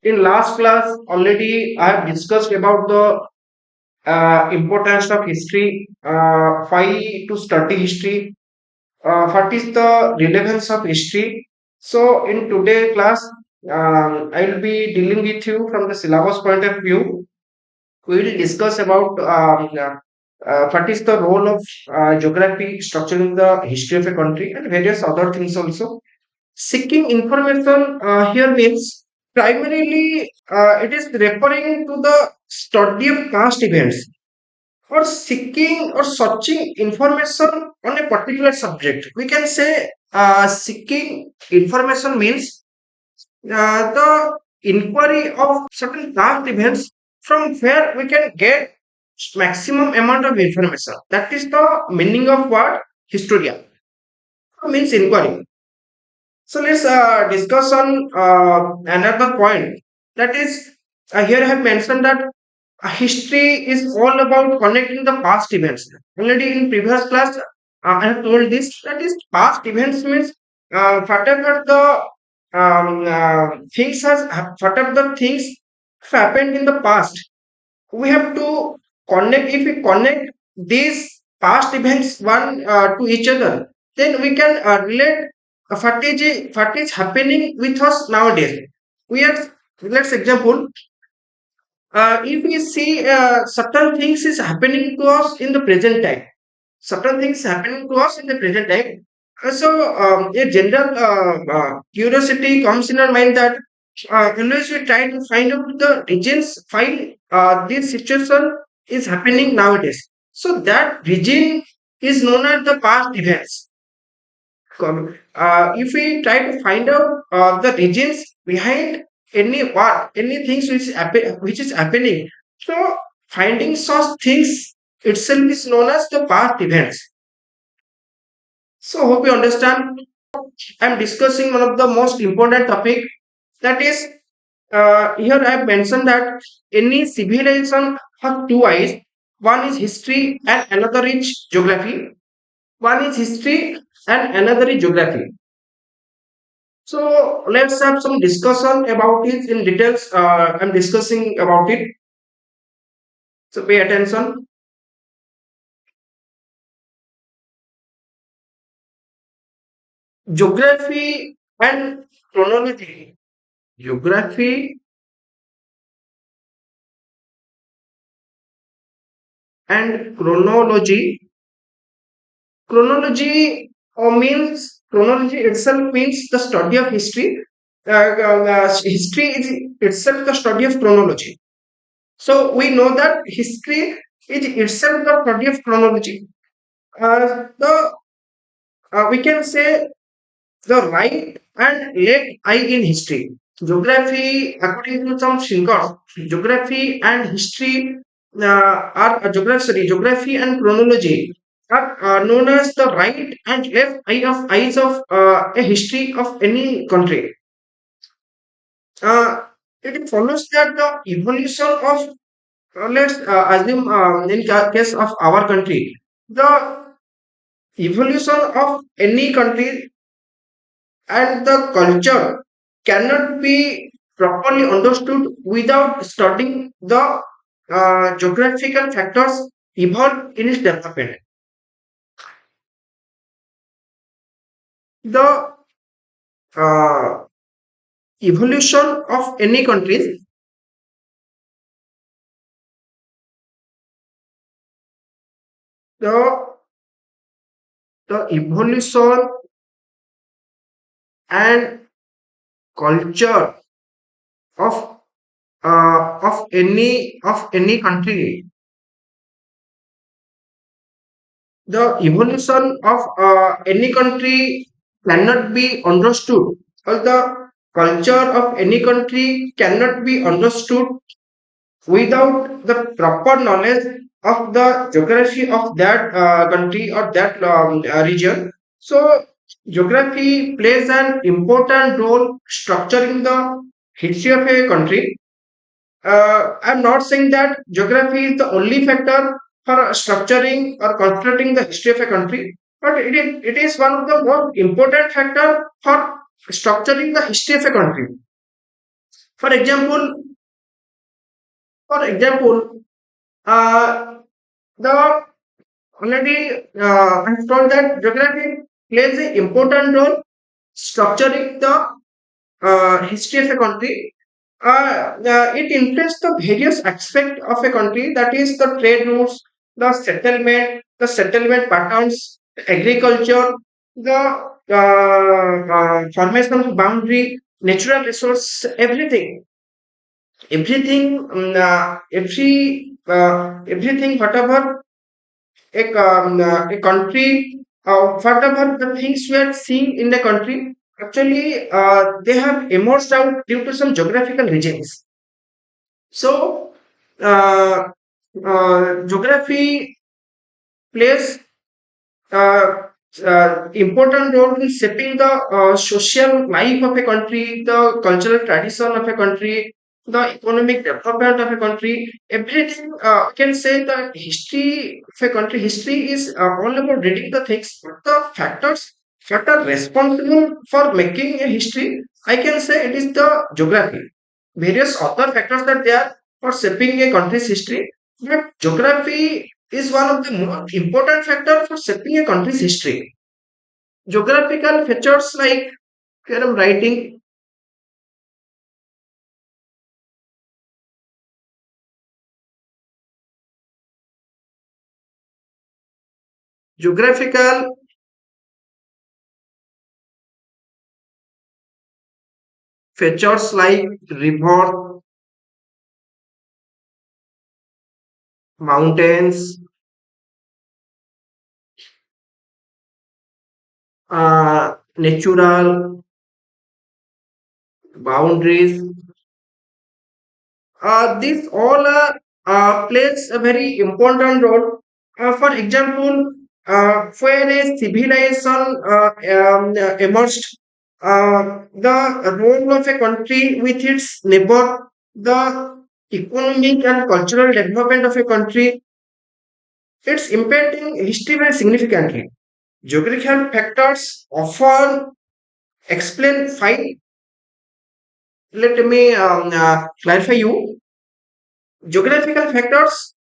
In last class, already I have discussed about the importance of history, why to study history, what is the relevance of history. So, in today class, I will be dealing with you from the syllabus point of view. We will discuss about what is the role of geography structuring the history of a country and various other things also. Seeking information here means primarily it is referring to the study of past events or seeking or searching information on a particular subject. We can say seeking information means the inquiry of certain past events from where we can get maximum amount of information. That is the meaning of what historia means inquiry. So let's discuss on another point. That is, here I have mentioned that history is all about connecting the past events. Already in previous class, I have told this. That is, past events means whatever the whatever the things happened in the past. We have to connect. If we connect these past events one to each other, then we can relate what is happening with us nowadays. We are, let's example, if we see certain things is happening to us in the present time, certain things happening to us in the present time. A general curiosity comes in our mind that always we try to find out the regions, find this situation is happening nowadays. So that region is known as the past events. If we try to find out the regions behind any war, any things which is happening, so finding such things itself is known as the past events. So hope you understand. I'm discussing one of the most important topic, that is here I have mentioned that any civilization has two eyes. One is history and another is geography. One is history and another is geography. So let's have some discussion about it in details. I'm discussing about it. So pay attention. Geography and chronology. Geography and chronology. Chronology itself means the study of history. History is itself the study of chronology. So we know that history is itself the study of chronology. The We can say the right and left eye in history. Geography, according to some thinkers, geography and history geography and chronology are known as the right and left eyes of a history of any country. Uh, it follows that the evolution of let's assume in case of our country, the evolution of any country and the culture cannot be properly understood without studying the geographical factors involved in its development. The uh, evolution of any country, the the evolution and culture of of any country, the evolution of any country cannot be understood, or the culture of any country cannot be understood without the proper knowledge of the geography of that country or that region. So geography plays an important role structuring the history of a country. I'm not saying that geography is the only factor for structuring or constructing the history of a country, but it is one of the most important factor for structuring the history of a country. For example, for example, uh, the already I have told that geography plays an important role structuring the history of a country. It influences the various aspects of a country, that is the trade routes, the settlement patterns, agriculture, the formation of boundary, natural resource, everything, whatever a country, whatever the things we are seeing in the country, actually they have emerged out due to some geographical regions. So, uh, geography plays uh, important role in shaping the social life of a country, the cultural tradition of a country, the economic development of a country. Everything I can say that history of a country, history is all about reading the things, but the factors that are responsible for making a history, I can say it is the geography. Various other factors that they are for shaping a country's history, but geography is one of the most important factors for shaping a country's history. Geographical features like here I'm writing geographical features like river, mountains, natural boundaries. These all plays a very important role. For example, where a civilization emerged, the role of a country with its neighbor, the economic and cultural development of a country, it's impacting history very significantly. Geographical factors often explain five. Let me clarify you. Geographical factors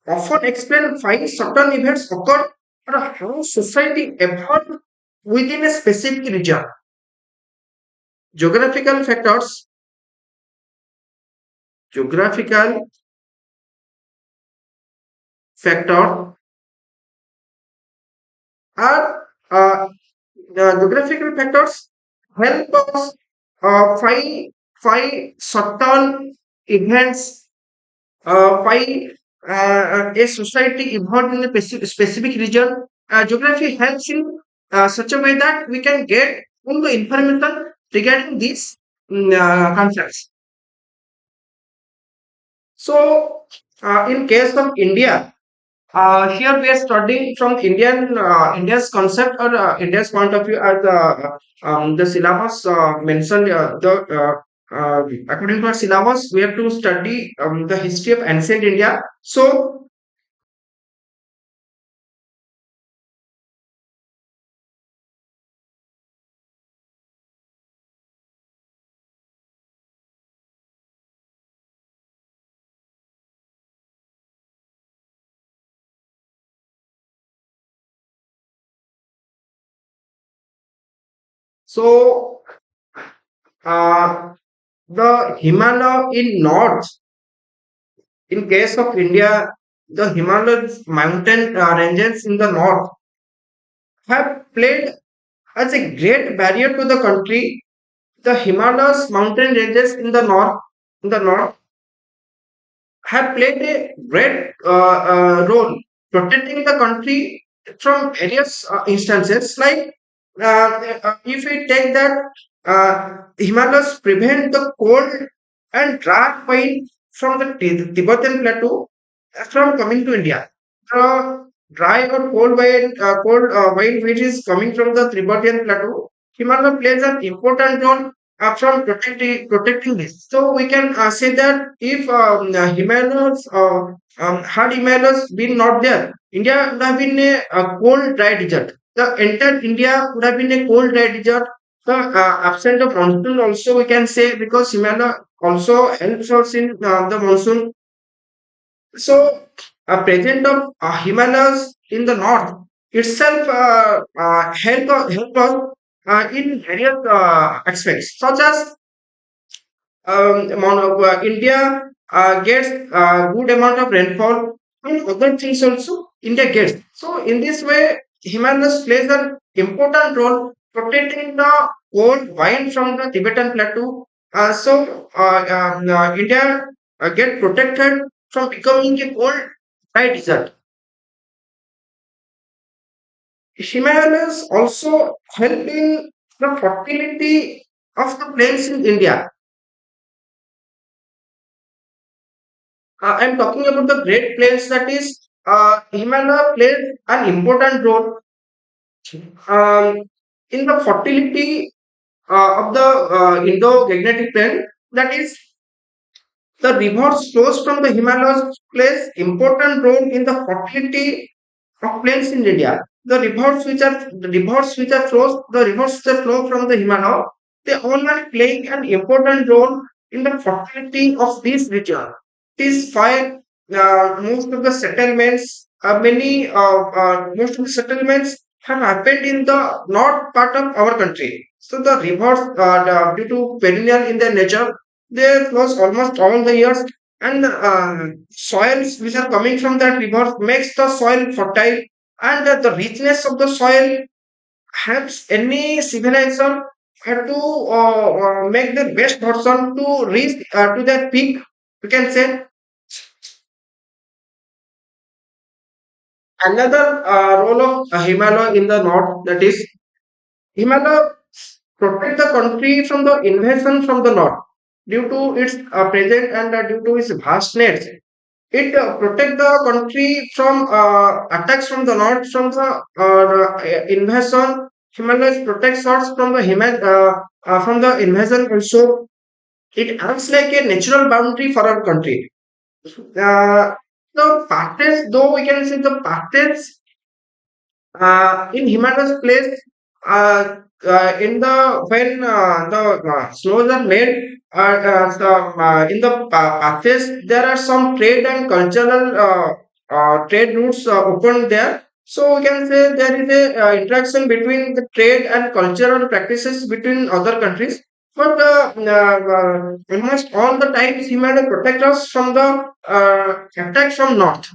often explain why certain events occur or how society evolved within a specific region. Geographical factors, geographical factor are the geographical factors help us find certain events, why a society evolved in a specific region. Geography helps in such a way that we can get all the information regarding these concepts. So, in case of India, here we are studying from India's concept or India's point of view, as the syllabus mentioned. According to our syllabus, we have to study the history of ancient India. So, uh, the Himalaya in north, in case of India, the Himalayas mountain ranges in the north have played as a great barrier to the country. The Himalayas mountain ranges in the north have played a great role protecting the country from various instances. Like if we take that Himalayas prevent the cold and dry wind from the Tibetan plateau from coming to India. The dry or cold wind which is coming from the Tibetan plateau, Himalaya plays an important role from protecting this. So we can say that if Himalayas had Himalayas been not there, India would have been a cold dry desert. The entire India would have been a cold dry desert. So absent of monsoon also we can say, because Himalaya also helps us in the monsoon. So a present of Himalayas in the north itself help us in various aspects, such as India gets good amount of rainfall, and other things also India gets. So in this way, Himalayas plays an important role protecting the cold wind from the Tibetan plateau. India get protected from becoming a cold dry desert. Himalayas also help in the fertility of the plains in India. I'm talking about the Great Plains, that is, Himalaya plays an important role um, in the fertility of the Indo-Gangetic Plain. That is, the rivers flows from the Himalayas plays important role in the fertility of plains in India. The rivers which are flow from the Himalaya, they all are playing an important role in the fertility of this region. This why most of the settlements, most of the settlements have happened in the north part of our country. So the rivers, due to perennial in their nature, they flows almost all the years, and soils which are coming from that river makes the soil fertile, and the richness of the soil helps any civilization to make their best version to reach to their peak. We can say another role of Himalaya in the north, that is, Himalaya protect the country from the invasion from the north due to its present and due to its vastness. It protect the country from attacks from the north, from the invasion. Himalayas protects us from the from the invasion also. It acts like a natural boundary for our country. The patterns, though we can say the patterns in Himalayas place in the when the snows are made in the paths, there are some trade and cultural trade routes open there. So we can say there is a interaction between the trade and cultural practices between other countries. But almost all the times Himalaya protect us from the attacks from north,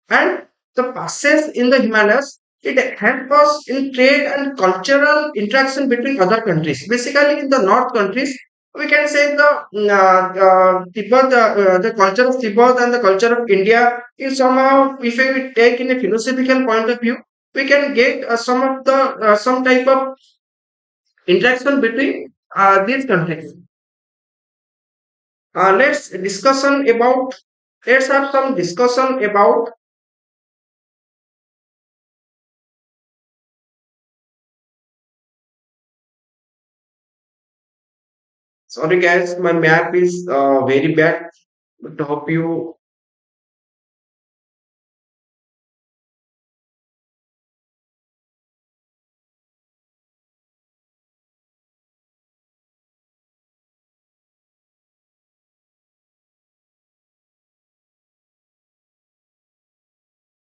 and the passes in the Himalayas, it helps us in trade and cultural interaction between other countries. Basically, in the north countries, we can say Tibet, the culture of Tibet and the culture of India is somehow, if we take in a philosophical point of view, we can get some type of interaction between these countries. Let's discussion about. Let's have some discussion about. Sorry guys, my map is very bad. But hope you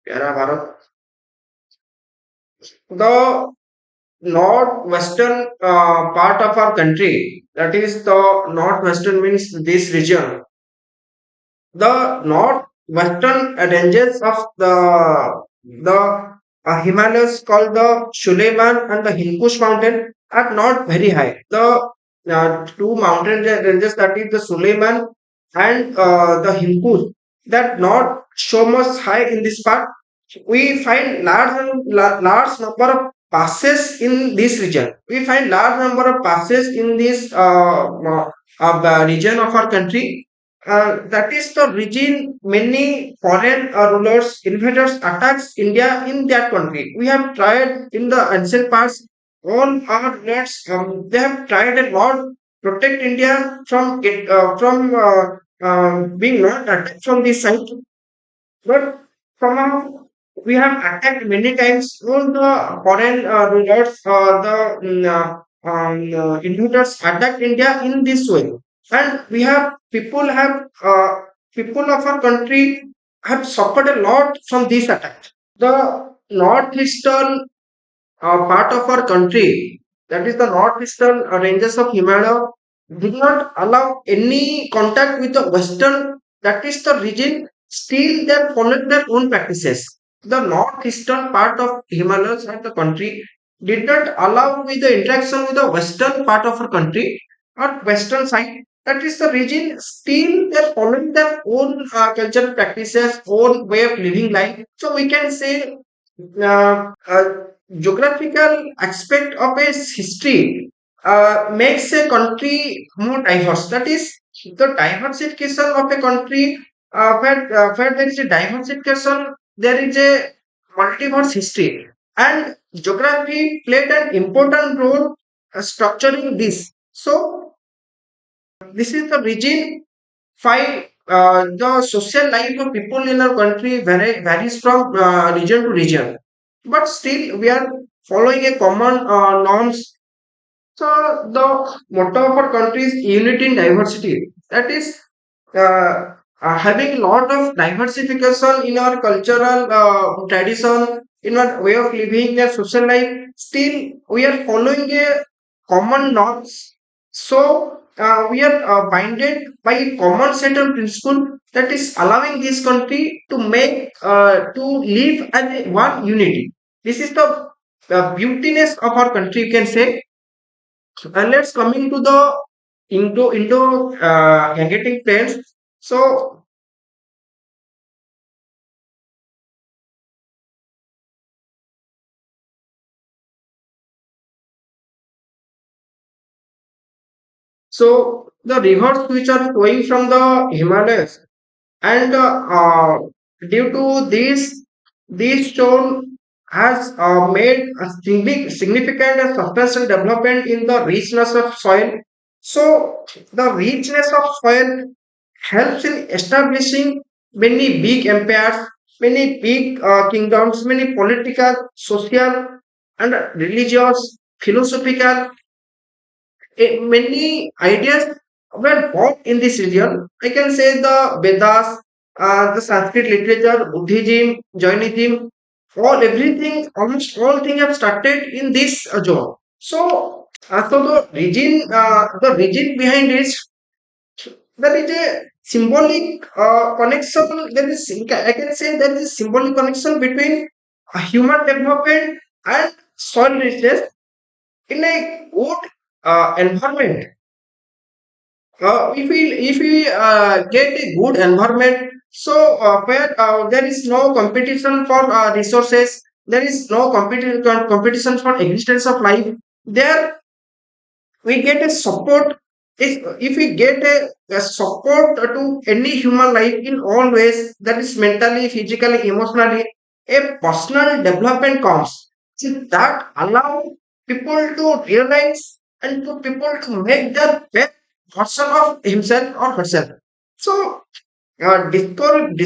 प्यारा Bharat. The northwestern part of our country, that is the northwestern means this region. The northwestern ranges of the Himalayas called the Suleiman and the Hinkush mountain are not very high. The two mountain ranges, that is the Suleiman and the Hinkush, that not so much high in this part. We find large number of passes in this region. We find large number of passes in this region of our country. That is the region many foreign rulers, invaders attacks India in that country. We have tried in the ancient past. All our rulers, they have tried a lot protect India from being not attacked from this side, but somehow we have attacked many times all the foreign rulers, invaders attacked India in this way, and we have people of our country have suffered a lot from this attack. The northeastern part of our country, that is the northeastern ranges of Himalaya, did not allow any contact with the western, that is the region. Still, they followed their own practices. The northeastern part of Himalayas and the country did not allow with the interaction with the western part of our country or western side. That is the region. Still, they are following their own cultural practices, own way of living life. So we can say geographical aspect of a history makes a country more diverse. That is, the diversification of a country, where there is a diversification, there is a multiverse history, and geography played an important role structuring this. So this is the region. Five, the social life of people in our country varies from region to region, but still we are following a common norms. So the motto of our country is unity in diversity. That is, having a lot of diversification in our cultural tradition, in our way of living, their social life. Still, we are following a common norms. So we are binded by a common set of principle that is allowing this country to make to live as a one unity. This is the beautiness of our country, you can say. And let's coming to the negative trends. So the rivers which are flowing from the Himalayas, and due to this stone has made a significant and substantial development in the richness of soil. So the richness of soil helps in establishing many big empires, many big kingdoms, many political, social, and religious, philosophical. Many ideas were born in this region. I can say the Vedas, the Sanskrit literature, Buddhism, Jainism, almost all things have started in this zone. So the region behind it, there is a symbolic connection. I can say there is a symbolic connection between human development and soil richness in a good environment. If we get a good environment, so where there is no competition for resources, there is no competition for existence of life. There we get a support. If we get a support to any human life in all ways, that is mentally, physically, emotionally, a personal development comes. So that allow people to realize and to people to make their best version of himself or herself. So, so a good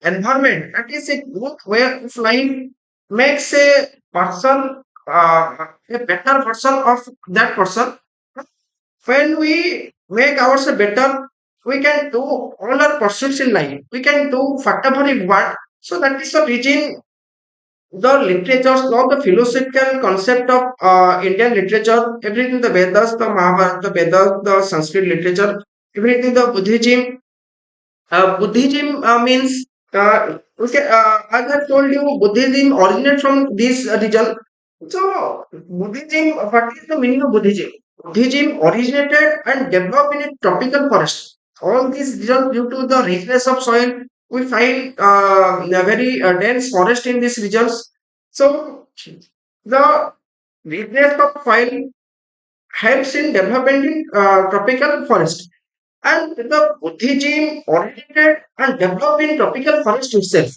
environment, that is a good way of life, makes a person a better version of that person. When we make ourselves better, we can do all our pursuits in life. We can do whatever we want. So that is the reason the literatures, not the philosophical concept of Indian literature, everything the Vedas, the Mahabharata, the Vedas, the Sanskrit literature, everything the Buddhism. Buddhism means, okay, as I told you, Buddhism originates from this region. So, Buddhism, what is the meaning of Buddhism? Buddhism originated and developed in a tropical forest. All these regions, due to the richness of soil, we find a very dense forest in these regions. So, the richness of soil helps in development in tropical forest. And the Buddhism originated and developed in tropical forest itself.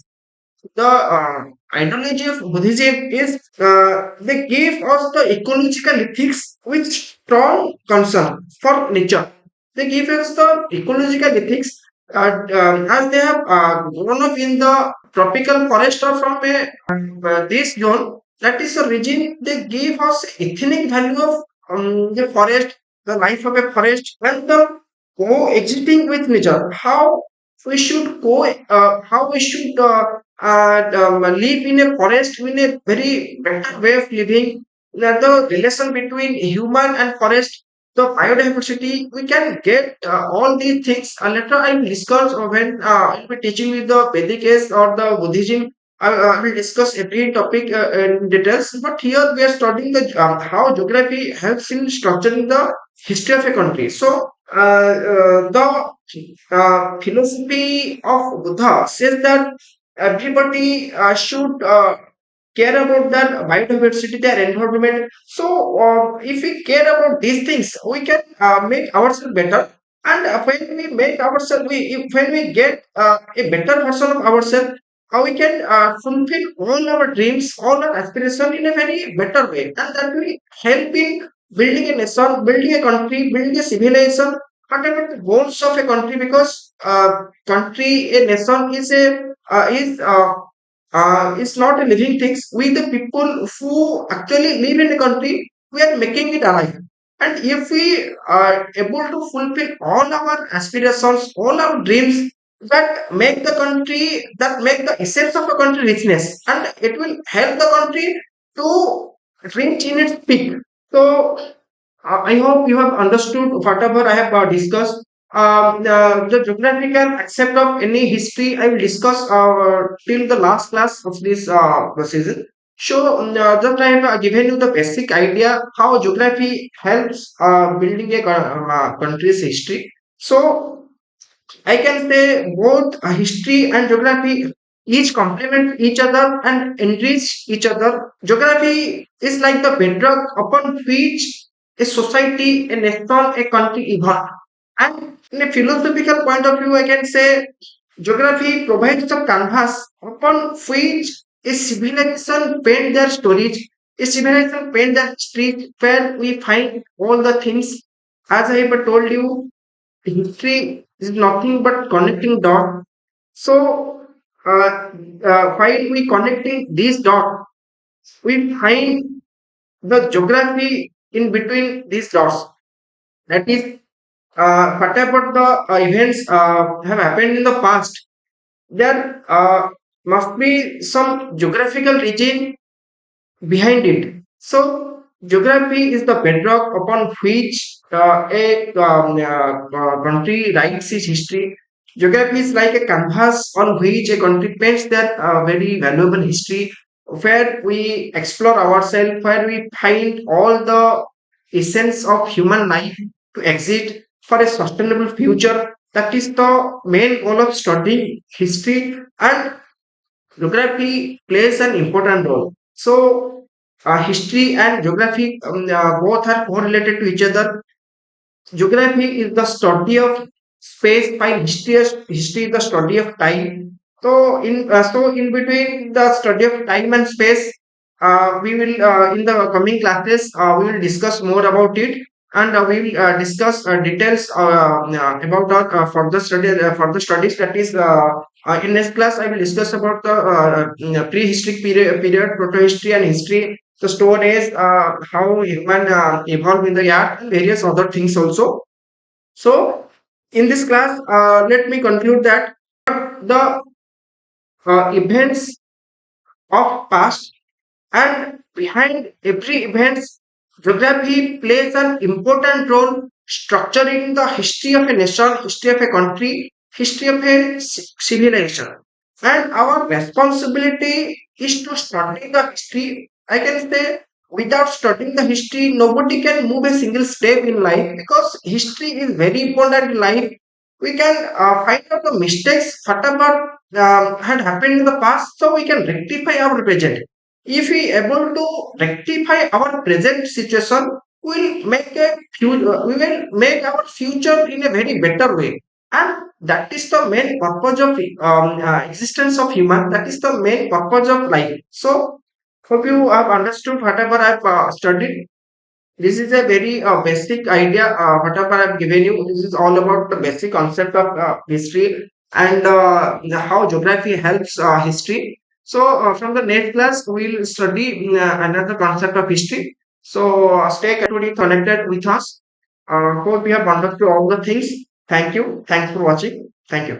The ideology of Buddhism is they give us the ecological ethics with strong concern for nature. They give us the ecological ethics as they have grown up in the tropical forest or from this zone. That is the reason they give us ethnic value of the forest, the life of a forest, and the coexisting with nature. How we should live in a forest in a very better way of living. The relation between human and forest, the biodiversity, we can get all these things. Later, I will discuss when I'll be teaching you the Vedic age or the Buddhism. I will discuss every topic in details, but here we are studying the how geography helps in structuring the history of a country. So, the philosophy of Buddha says that everybody should care about that biodiversity, their environment. So, if we care about these things, we can make ourselves better. And when we make ourselves, when we get a better version of ourselves, we can fulfill all our dreams, all our aspirations in a very better way, and that will help in building a nation, building a country, building a civilization. Whatever the goals of a country, because country, a nation is not a living things. We the people who actually live in the country, we are making it alive. And if we are able to fulfill all our aspirations, all our dreams, that make the country, that make the essence of a country richness, and it will help the country to reach in its peak. So I hope you have understood whatever I have discussed. The geographical aspect of any history I will discuss till the last class of this season. So, just I have given you the basic idea how geography helps building a country's history. So, I can say both history and geography each complement each other and enrich each other. Geography is like the bedrock upon which a society, a nation, a country evolve. And in a philosophical point of view, I can say geography provides the canvas upon which a civilization paint their stories, a civilization paint their street where we find all the things. As I have told you, history is nothing but connecting dot. So, while we connecting these dots, we find the geography in between these dots. That is, whatever the events have happened in the past, there must be some geographical region behind it. So, geography is the bedrock upon which a country writes its history. Geography is like a canvas on which a country paints their very valuable history, where we explore ourselves, where we find all the essence of human life to exist for a sustainable future. That is the main goal of studying history, and geography plays an important role. So, history and geography both are correlated to each other. Geography is the study of space, while history is the study of time. So in between the study of time and space, we will in the coming classes we will discuss more about it, and we will discuss details about our further studies. That is, in next class, I will discuss about the prehistoric period, protohistory, and history, the stone age, how human evolved in the earth, and various other things also. So, in this class, let me conclude that the events of past, and behind every event, geography plays an important role structuring the history of a nation, history of a country, history of a civilization. And our responsibility is to study the history. I can say without studying the history, nobody can move a single step in life, because history is very important in life. We can find out the mistakes, whatever had happened in the past, so we can rectify our present. If we able to rectify our present situation, we will make our future in a very better way. And that is the main purpose of existence of human. That is the main purpose of life. So, hope you have understood whatever I've studied. This is a very basic idea. Whatever I've given you, this is all about the basic concept of history, and how geography helps history. So from the next class, we'll study another concept of history. So stay connected with us. Hope you have understood all the things. Thank you. Thanks for watching. Thank you.